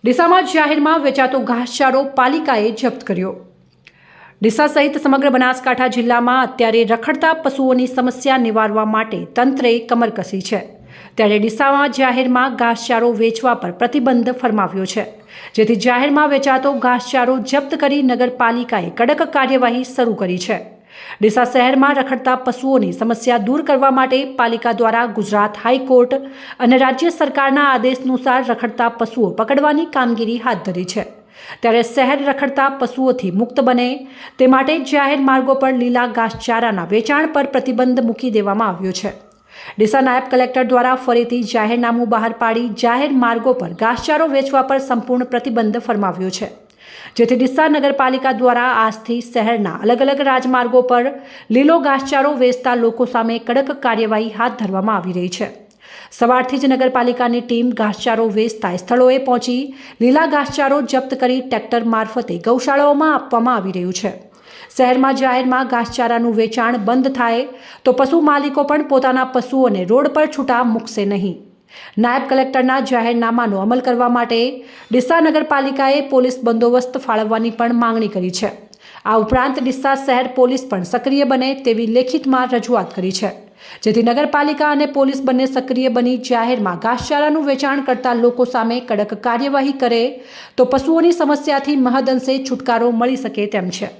ડીસામાં જાહેરમાં વેચાતો ઘાસચારો પાલિકાએ જપ્ત કર્યો। ડીસા સહિત સમગ્ર બનાસકાંઠા જિલ્લામાં અત્યારે રખડતા પશુઓની સમસ્યા નિવારવા માટે તંત્રે કમર કસી છે, ત્યારે ડીસામાં જાહેરમાં ઘાસચારો વેચવા પર પ્રતિબંધ ફરમાવ્યો છે, જેથી જાહેરમાં વેચાતો ઘાસચારો જપ્ત કરી નગરપાલિકાએ કડક કાર્યવાહી શરૂ કરી છે। ડીસા શહેરમાં રખડતા પશુઓની સમસ્યા દૂર કરવા માટે પાલિકા દ્વારા ગુજરાત હાઈકોર્ટ અને રાજ્ય સરકારના આદેશાનુસાર રખડતા પશુઓ પકડવાની કામગીરી હાથ ધરી છે। ત્યારે શહેર રખડતા પશુઓથી મુક્ત બને તે માટે જાહેર માર્ગો પર લીલા ઘાસચારાના વેચાણ પર પ્રતિબંધ મૂકી દેવામાં આવ્યો છે। ડીસા નાયબ કલેક્ટર દ્વારા ફરીથી જાહેરનામું બહાર પાડી જાહેર માર્ગો પર ઘાસચારો વેચવા પર સંપૂર્ણ પ્રતિબંધ ફરમાવ્યો છે, જેથી ડીસા નગરપાલિકા દ્વારા આજથી શહેરના અલગ અલગ રાજમાર્ગો પર લીલો ઘાસચારો વેચતા લોકો સામે કડક કાર્યવાહી હાથ ધરવામાં આવી રહી છે। સવારથી જ નગરપાલિકાની ટીમ ઘાસચારો વેચતા સ્થળોએ પહોંચી લીલા ઘાસચારો જપ્ત કરી ટ્રેક્ટર મારફતે ગૌશાળાઓમાં આપવામાં આવી રહ્યું છે। શહેરમાં જાહેરમાં ઘાસચારાનું વેચાણ બંધ થાય તો પશુ માલિકો પણ પોતાના પશુઓને રોડ પર છૂટા મૂકશે નહીં। નાયબ કલેક્ટરના જાહેરનામાનો અમલ કરવા માટે ડીસા નગરપાલિકાએ પોલીસ બંદોબસ્ત ફાળવવાની પણ માંગણી કરી છે। આ ઉપરાંત ડીસા શહેર પોલીસ પણ સક્રિય બને તેવી લેખિતમાં રજૂઆત કરી છે, જેથી નગરપાલિકા અને પોલીસ બંને સક્રિય બની જાહેરમાં ઘાસચારાનું વેચાણ કરતા લોકો સામે કડક કાર્યવાહી કરે તો પશુઓની સમસ્યાથી મહદઅંશે છુટકારો મળી શકે તેમ છે।